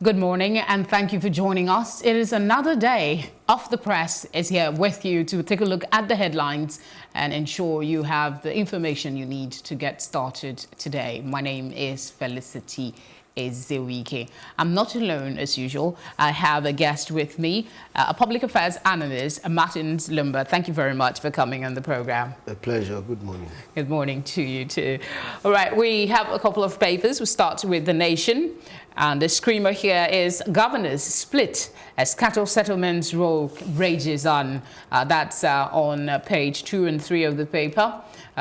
Good morning and thank you for joining us. It is another day. Off the Press is here with you to take a look at the headlines and ensure you have the information you need to get started today. My name is Felicity Ezewike. I'm not alone as usual. I have a guest with me, a public affairs analyst, Martin Lumba. Thank you very much for coming on the program. A pleasure. Good morning. Good morning to you too. All right, we have a couple of papers. We'll start with The Nation. And the screamer here is governors split as cattle settlements row rages on. That's on page 2 and 3 of the paper.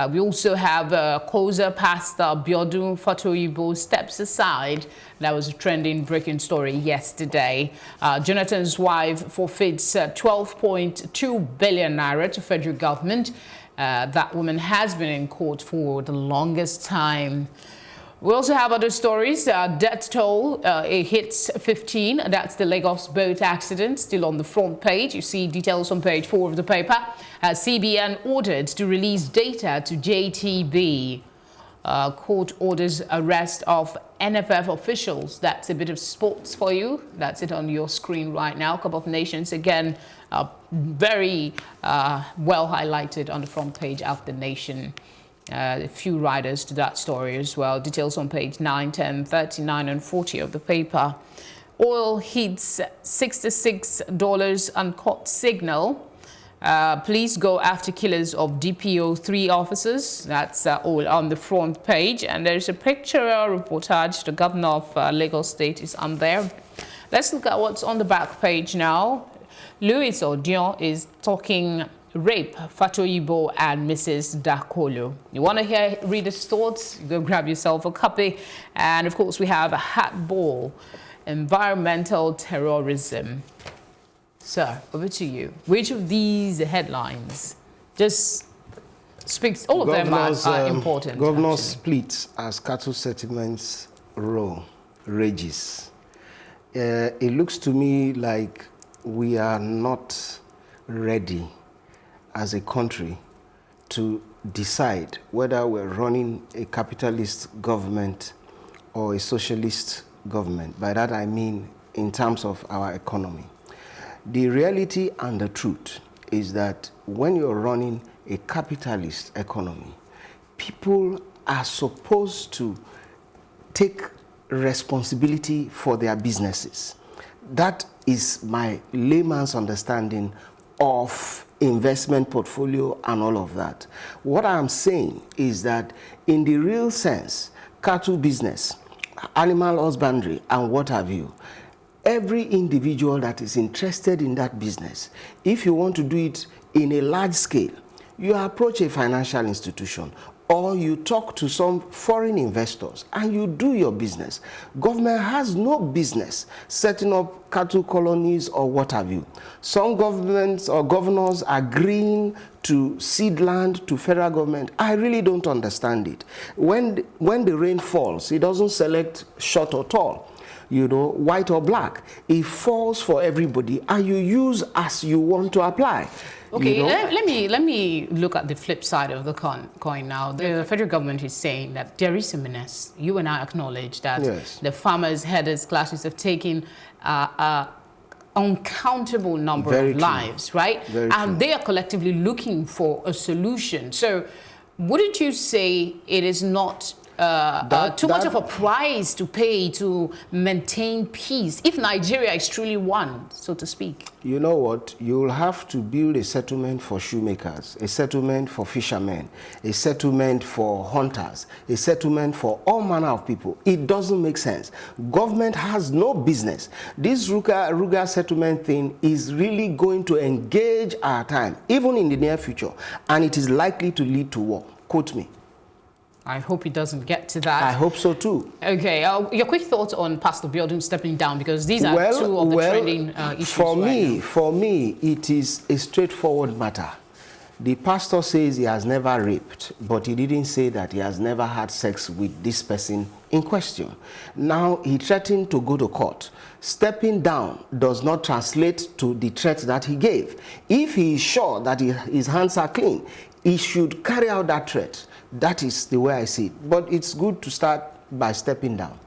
We also have Koza Pastor Biodun Fatoyibo steps aside. That was a trending breaking story yesterday. Jonathan's wife forfeits 12.2 billion naira to federal government. That woman has been in court for the longest time. We also have other stories. Death toll, it hits 15. That's the Lagos boat accident, still on the front page. You see details on page 4 of the paper. CBN ordered to release data to JTB. Court orders arrest of NFF officials. That's a bit of sports for you. That's it on your screen right now. Cup of Nations, again, very well highlighted on the front page of The Nation. A few riders to that story as well. Details on page 9, 10, 39 and 40 of the paper. Oil hits $66 uncut signal. Police go after killers of DPO 3 officers. That's all on the front page. And there's a picture reportage. The governor of Lagos State is on there. Let's look at what's on the back page now. Louis Odion is talking rape, Fatoyibo and Mrs. Dakolo. You want to read his thoughts? Go grab yourself a copy. And of course, we have a hat ball, environmental terrorism. Sir, over to you. Which of these headlines just speaks? All of them are important. Governor splits as cattle settlements rages. It looks to me like we are not ready as a country to decide whether we're running a capitalist government or a socialist government. By that I mean in terms of our economy. The reality and the truth is that when you're running a capitalist economy, people are supposed to take responsibility for their businesses. That is my layman's understanding of investment portfolio and all of that. What I'm saying is that in the real sense, cattle business, animal husbandry, and what have you, every individual that is interested in that business, if you want to do it in a large scale, you approach a financial institution or you talk to some foreign investors and you do your business. Government has no business setting up cattle colonies or what have you. Some governments or governors agreeing to cede land to federal government. I really don't understand it. When the rain falls, it doesn't select short or tall, you know, white or black. It falls for everybody and you use as you want to apply. Okay, you know? let me look at the flip side of the coin now. The federal government is saying that there is a menace. You and I acknowledge that the farmers, headers, classes have taken uncountable number of lives, right? And they are collectively looking for a solution. So wouldn't you say it is not too much of a price to pay to maintain peace if Nigeria is truly one, so to speak? You know what? You'll have to build a settlement for shoemakers, a settlement for fishermen, a settlement for hunters, a settlement for all manner of people. It doesn't make sense. Government has no business. This Ruga settlement thing is really going to engage our time, even in the near future, and it is likely to lead to war. Quote me. I hope it doesn't get to that. I hope so too. Okay, your quick thoughts on Pastor Biodun stepping down, because these are two of the trending issues For me, it is a straightforward matter. The pastor says he has never raped, but he didn't say that he has never had sex with this person in question. Now he threatened to go to court. Stepping down does not translate to the threat that he gave. If he is sure that his hands are clean, he should carry out that threat. That is the way I see it. But it's good to start by stepping down.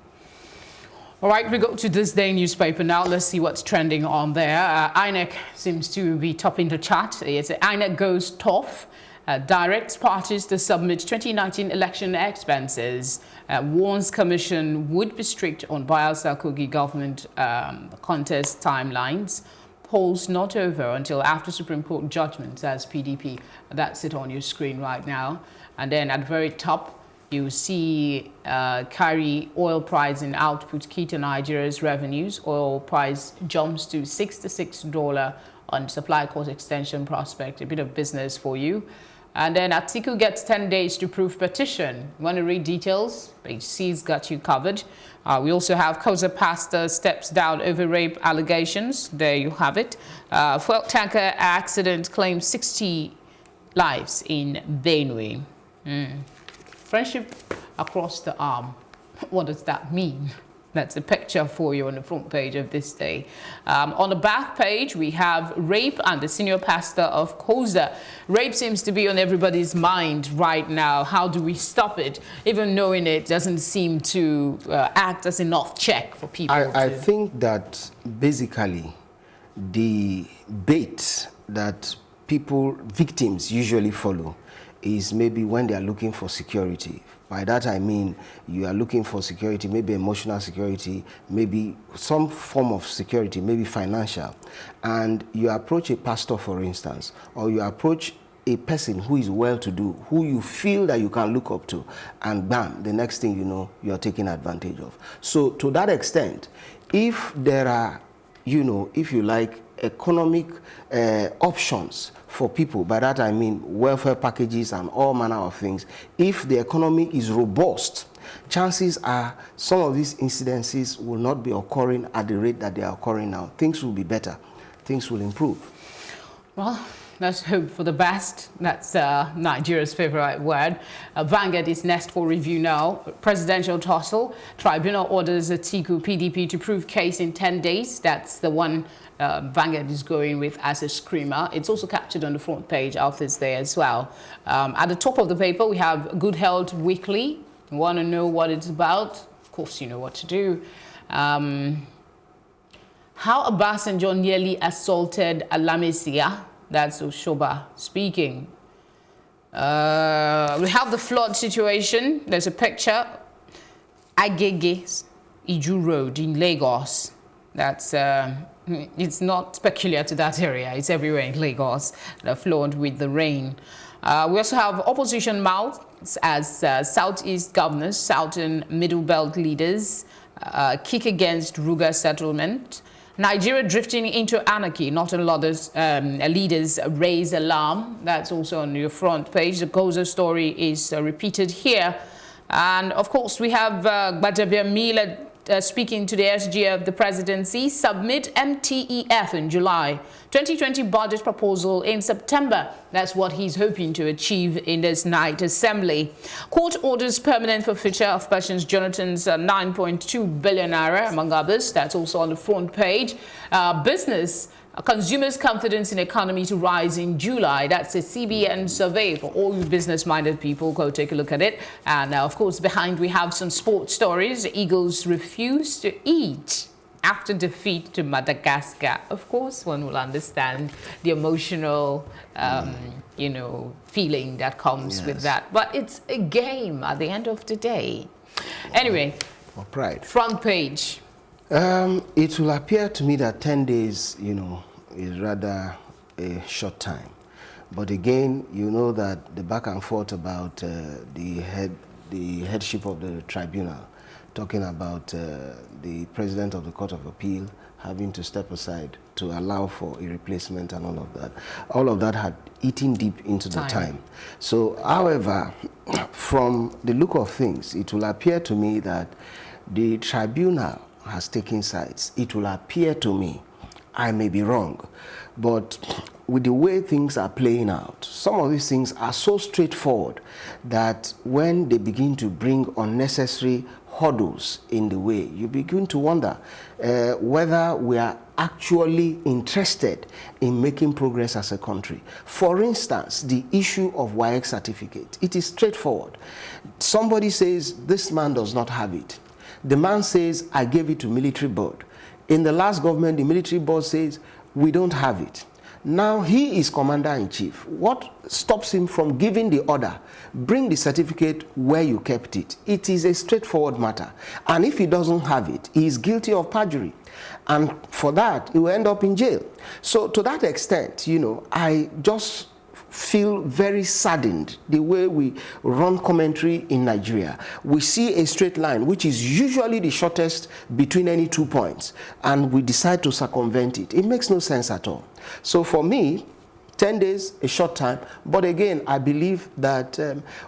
All right, we go to this day newspaper now. Let's see what's trending on there. INEC seems to be topping the chart. It's INEC goes tough. Directs parties to submit 2019 election expenses. Warns commission would be strict on Bayelsa Kogi government contest timelines. Polls not over until after Supreme Court judgment, says PDP. That's it on your screen right now. And then at the very top, you see carry oil price and output key to Nigeria's revenues. Oil price jumps to $66 on supply cost extension prospect. A bit of business for you. And then Atiku gets 10 days to prove petition. Want to read details? Page C's got you covered. We also have Koza Pastor steps down over rape allegations. There you have it. Fuel tanker accident claims 60 lives in Benue. Friendship across the arm. What does that mean? That's a picture for you on the front page of this day. On the back page, we have rape and the senior pastor of Koza. Rape seems to be on everybody's mind right now. How do we stop it? Even knowing it doesn't seem to act as enough check for people. I think that basically the bait that victims usually follow is maybe when they are looking for security. By that I mean you are looking for security, maybe emotional security, maybe some form of security, maybe financial. And you approach a pastor, for instance, or you approach a person who is well-to-do, who you feel that you can look up to, and bam, the next thing you know, you're taking advantage of. So to that extent, if there are, if you like, economic options for people, by that I mean welfare packages and all manner of things, if the economy is robust, chances are some of these incidences will not be occurring at the rate that they are occurring now. Things will be better. Things will improve. Well, let's hope for the best. That's Nigeria's favorite word. Vanguard is next for review now. Presidential tussle. Tribunal orders Atiku PDP to prove case in 10 days. That's the one Vanguard is going with as a screamer. It's also captured on the front page of this day as well. At the top of the paper, we have Good Health Weekly. You want to know what it's about? Of course, you know what to do. How Obasanjo nearly assaulted Alamesia. That's Oshoba speaking. We have the flood situation. There's a picture. Agege Iju Road in Lagos. That's it's not peculiar to that area. It's everywhere in Lagos. The flood with the rain. We also have opposition mouths as Southeast governors, Southern Middle Belt leaders kick against Ruga settlement. Nigeria drifting into anarchy, not a lot of leaders raise alarm. That's also on your front page. The Koza story is repeated here. And of course, we have Gbadebia Mila speaking to the SG of the presidency, submit MTEF in July. 2020 budget proposal in September. That's what he's hoping to achieve in this night assembly. Court orders permanent forfeiture of Patience Jonathan's 9.2 billion naira, among others. That's also on the front page. Business. Consumers' confidence in economy to rise in July. That's a CBN survey for all you business-minded people. Go take a look at it. And of course, behind we have some sports stories. The Eagles refuse to eat after defeat to Madagascar. Of course, one will understand the emotional, feeling that comes with that. But it's a game at the end of the day. Anyway, for pride. Front page. It will appear to me that 10 days, is rather a short time. But again, you know that the back and forth about the headship of the tribunal, talking about the president of the Court of Appeal having to step aside to allow for a replacement and all of that had eaten deep into the time. So, however, from the look of things, it will appear to me that the tribunal has taken sides. It will appear to me, I may be wrong, but with the way things are playing out, some of these things are so straightforward that when they begin to bring unnecessary hurdles in the way, you begin to wonder whether we are actually interested in making progress as a country. For instance, the issue of WAEC certificate. It is straightforward. Somebody says, this man does not have it. The man says, I gave it to military board. In the last government, the military board says, we don't have it. Now he is commander-in-chief. What stops him from giving the order? Bring the certificate where you kept it. It is a straightforward matter. And if he doesn't have it, he is guilty of perjury. And for that, he will end up in jail. So to that extent, you know, I just feel very saddened the way we run commentary in Nigeria. We see a straight line, which is usually the shortest between any 2 points, and we decide to circumvent it. It makes no sense at all. So for me, 10 days, a short time, but again, I believe that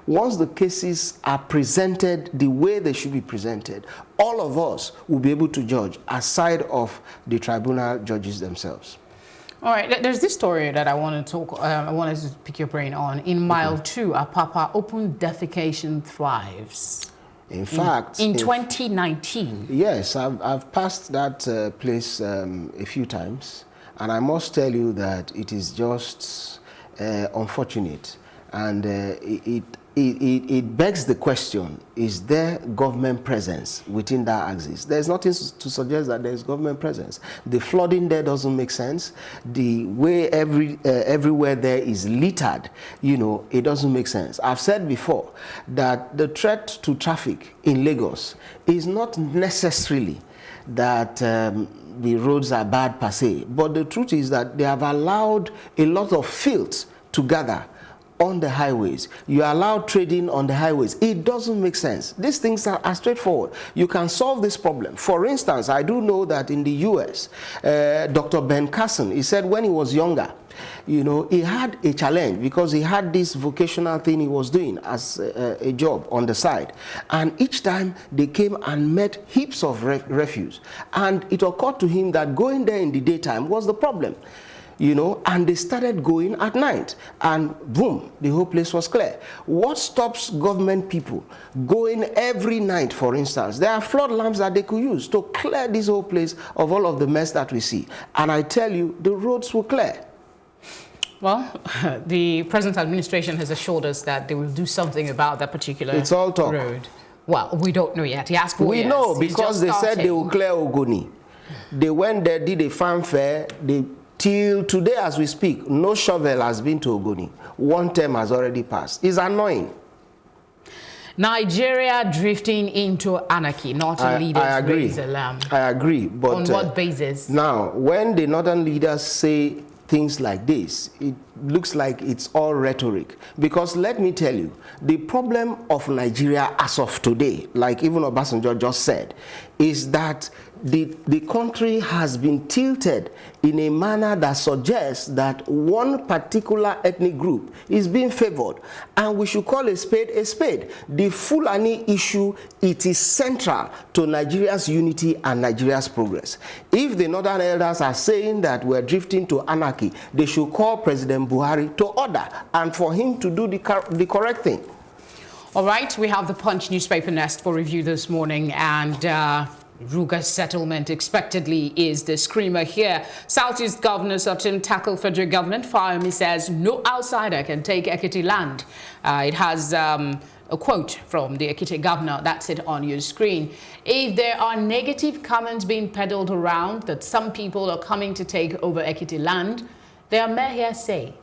once the cases are presented the way they should be presented, all of us will be able to judge aside of the tribunal judges themselves. All right, there's this story that I want to talk, I wanted to pick your brain on. In Mile 2, Apapa, open defecation thrives. In fact, in 2019. Yes, I've passed that place a few times, and I must tell you that it is just unfortunate, and it begs the question, is there government presence within that axis? There's nothing to suggest that there's government presence. The flooding there doesn't make sense. The way everywhere there is littered, you know, it doesn't make sense. I've said before that the threat to traffic in Lagos is not necessarily that the roads are bad per se, but the truth is that they have allowed a lot of filth to gather on the highways. You allow trading on the highways. It doesn't make sense. These things are straightforward. You can solve this problem. For instance, I do know that in the US, Dr. Ben Carson, he said when he was younger, you know, he had a challenge because he had this vocational thing he was doing as a job on the side. And each time they came and met heaps of refuse. And it occurred to him that going there in the daytime was the problem. You know, and they started going at night, and boom, the whole place was clear. What stops government people going every night, for instance? There are flood lamps that they could use to clear this whole place of all of the mess that we see. And I tell you, the roads will clear. Well, the present administration has assured us that they will do something about that particular it's all talk. Road. Well, we don't know yet. He asked for We know, because they said they will clear Ogoni. They went there, did a fanfare, till today as we speak, no shovel has been to Ogoni. One term has already passed. It's annoying. Nigeria drifting into anarchy, northern leaders raise alarm. I agree. But on what basis? Now, when the northern leaders say things like this, it looks like it's all rhetoric. Because let me tell you, the problem of Nigeria as of today, like even Obasanjo just said, is that the country has been tilted in a manner that suggests that one particular ethnic group is being favored, and we should call a spade a spade. The Fulani issue, it is central to Nigeria's unity and Nigeria's progress. If the northern elders are saying that we're drifting to anarchy, they should call President Buhari to order and for him to do the correct thing. All right, we have the Punch newspaper next for review this morning, and Ruga settlement expectedly is the screamer here. Southeast Governor Ortom tackle federal government. Fahmy says no outsider can take Ekiti land. It has a quote from the Ekiti Governor. That's it on your screen. If there are negative comments being peddled around that some people are coming to take over Ekiti land, they are mere hearsay.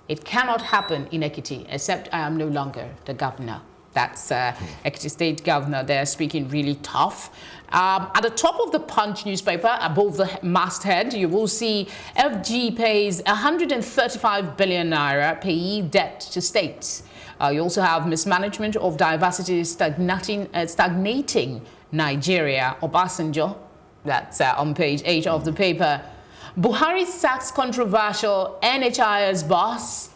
It cannot happen in Ekiti, except I am no longer the governor. That's Ekiti State Governor there speaking really tough. At the top of the Punch newspaper, above the masthead, you will see FG pays 135 billion naira payee debt to states. You also have mismanagement of diversity stagnating Nigeria. Obasanjo, that's on page 8 of the paper. Buhari sacks controversial NHIS boss.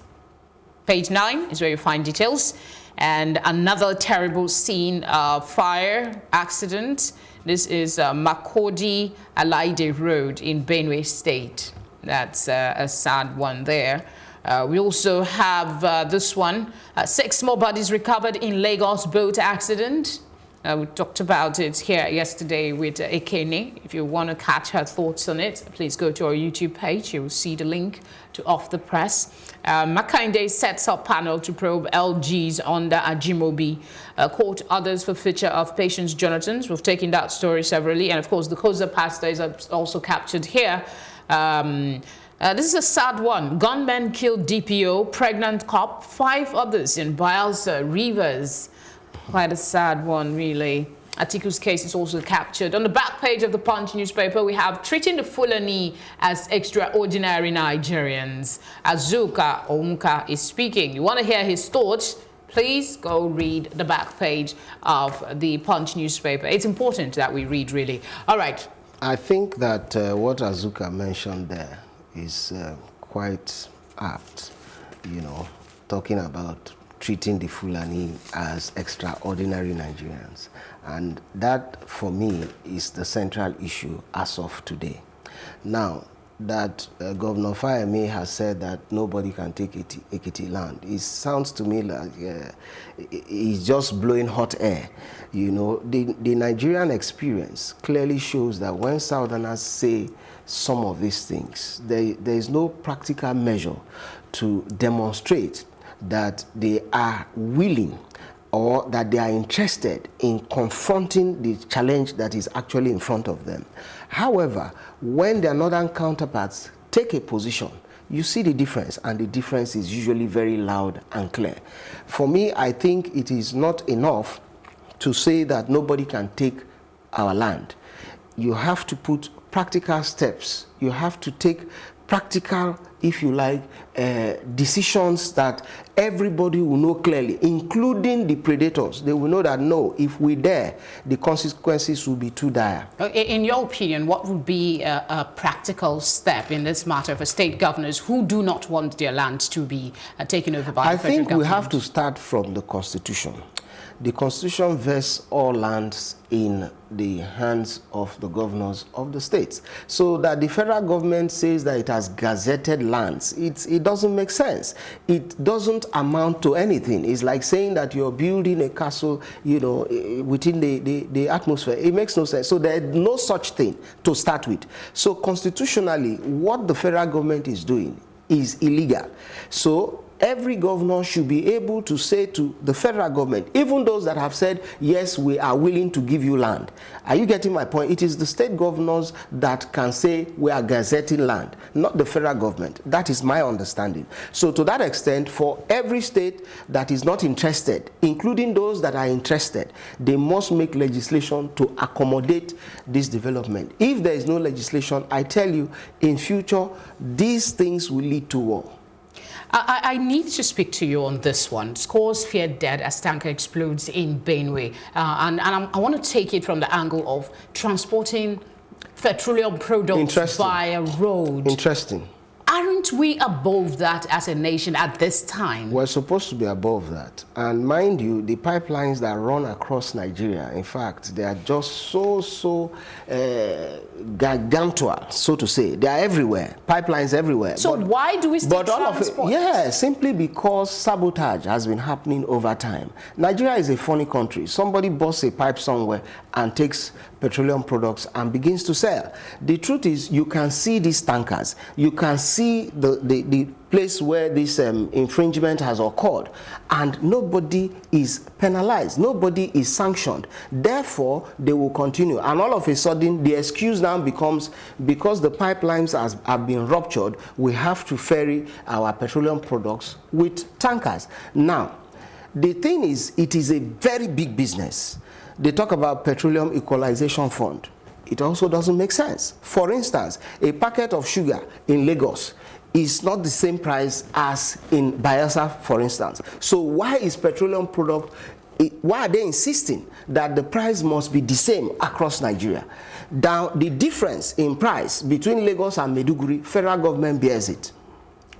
Page 9 is where you find details. And another terrible scene, fire accident. This is Makodi Alaide Road in Benue State. That's a sad one there. We also have this one. 6 more bodies recovered in Lagos boat accident. We talked about it here yesterday with Ekene. If you want to catch her thoughts on it, please go to our YouTube page. You will see the link to Off the Press. Makinde sets up panel to probe LGs under Ajimobi. Quote others for feature of Patience Jonathan's. We've taken that story severally. And of course, the Koza pastor is also captured here. This is a sad one. Gunmen killed DPO, pregnant cop, 5 others in Bayelsa Rivers. Quite a sad one, really. Atiku's case is also captured. On the back page of the Punch newspaper, we have treating the Fulani as extraordinary Nigerians. Azuka Onka is speaking. You want to hear his thoughts? Please go read the back page of the Punch newspaper. It's important that we read, really. All right. I think that what Azuka mentioned there is quite apt, you know, talking about treating the Fulani as extraordinary Nigerians. And that, for me, is the central issue as of today. Now, that Governor Fayemi has said that nobody can take Ekiti land, it sounds to me like he's just blowing hot air. You know, the Nigerian experience clearly shows that when Southerners say some of these things, there is no practical measure to demonstrate that they are willing or that they are interested in confronting the challenge that is actually in front of them. However, when their northern counterparts take a position, you see the difference, and the difference is usually very loud and clear. For me, I think it is not enough to say that nobody can take our land. You have to put practical steps. You have to take practical, if you like, decisions that everybody will know clearly, including the predators. They will know that, no, if we dare, the consequences will be too dire. In your opinion, what would be a practical step in this matter for state governors who do not want their lands to be taken over by the federal government? I think we have to start from the Constitution. The Constitution vests all lands in the hands of the governors of the states. So that the federal government says that it has gazetted lands, it doesn't make sense. It doesn't amount to anything. It's like saying that you're building a castle, you know, within the atmosphere. It makes no sense. So there's no such thing to start with. So constitutionally, what the federal government is doing is illegal. So every governor should be able to say to the federal government, even those that have said, yes, we are willing to give you land. Are you getting my point? It is the state governors that can say we are gazetting land, not the federal government. That is my understanding. So to that extent, for every state that is not interested, including those that are interested, they must make legislation to accommodate this development. If there is no legislation, I tell you, in future, these things will lead to war. I need to speak to you on this one. Scores feared dead as tanker explodes in Benue. I want to take it from the angle of transporting petroleum products via road. Interesting. Aren't we above that as a nation at this time? We're supposed to be above that. And mind you, the pipelines that run across Nigeria, in fact, they are just so gargantuan, so to say. They are everywhere. Pipelines everywhere. So why do we still transport? Yeah, simply because sabotage has been happening over time. Nigeria is a funny country. Somebody busts a pipe somewhere and takes petroleum products and begins to sell. The truth is, you can see these tankers. You can see the place where this infringement has occurred, and nobody is penalized. Nobody is sanctioned. Therefore, they will continue. And all of a sudden, the excuse now becomes, because the pipelines have been ruptured, we have to ferry our petroleum products with tankers. Now, the thing is, it is a very big business. They talk about petroleum equalization fund. It also doesn't make sense. For instance, a packet of sugar in Lagos is not the same price as in Bayelsa, for instance. So why is petroleum product, why are they insisting that the price must be the same across Nigeria? Now, the difference in price between Lagos and Maiduguri, federal government bears it.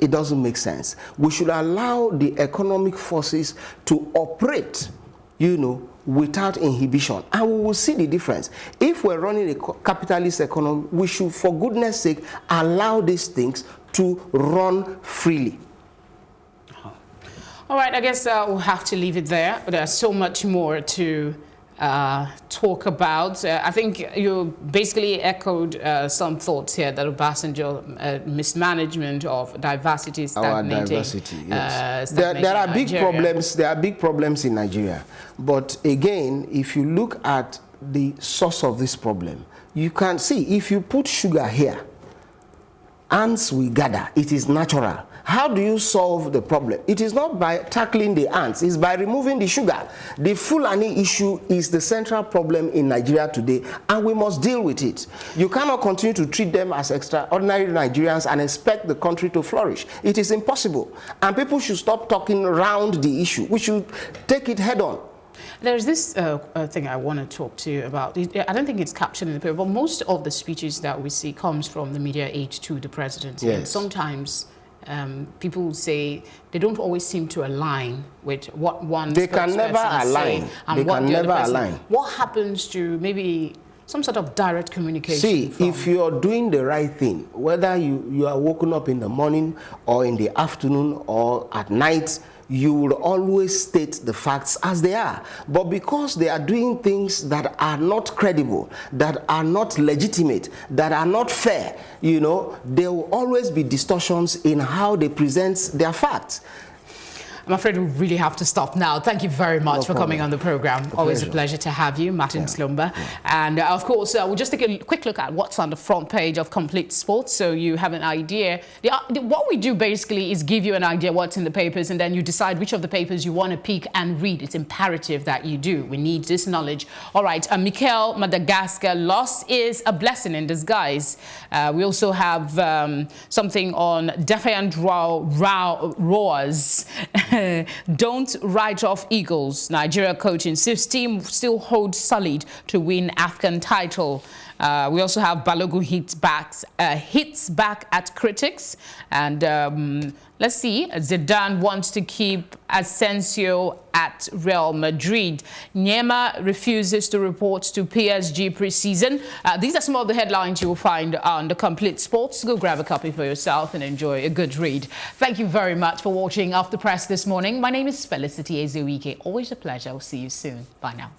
It doesn't make sense. We should allow the economic forces to operate, you know, without inhibition, and we will see the difference. If we're running a capitalist economy, we should, for goodness sake, allow these things to run freely. All right, I guess we'll have to leave it there. But there's so much more to talk about. I think you basically echoed some thoughts here that Obasanjo mismanagement of diversity is stagnating. Our diversity, yes. There are big problems. There are big problems in Nigeria. But again, if you look at the source of this problem, you can see if you put sugar here, ants will gather. It is natural. How do you solve the problem? It is not by tackling the ants, it's by removing the sugar. The Fulani issue is the central problem in Nigeria today, and we must deal with it. You cannot continue to treat them as extraordinary Nigerians and expect the country to flourish. It is impossible. And people should stop talking around the issue. We should take it head on. There's this thing I want to talk to you about. I don't think it's captured in the paper, but most of the speeches that we see comes from the media aide to the president. Yes. And sometimes people say they don't always seem to align with what one they can never align. And they what can the never other align. What happens to maybe some sort of direct communication? See, if you're doing the right thing, whether you are woken up in the morning or in the afternoon or at night, you will always state the facts as they are. But because they are doing things that are not credible, that are not legitimate, that are not fair, you know, there will always be distortions in how they present their facts. I'm afraid we really have to stop now. Thank you very much for coming on the program. Always a pleasure to have you, Martin Slumber. And of course, we'll just take a quick look at what's on the front page of Complete Sports, so you have an idea. What we do basically is give you an idea what's in the papers, and then you decide which of the papers you want to pick and read. It's imperative that you do. We need this knowledge. All right, Mikel Madagascar, loss is a blessing in disguise. We also have something on defiant roars. Don't write off Eagles. Nigeria coaching team still holds solid to win Afghan title. We also have Balogun hits back at critics. And let's see, Zidane wants to keep Asensio at Real Madrid. Nyema refuses to report to PSG preseason. These are some of the headlines you will find on the Complete Sports. Go grab a copy for yourself and enjoy a good read. Thank you very much for watching Off the Press this morning. My name is Felicity Ezewike. Always a pleasure. I'll see you soon. Bye now.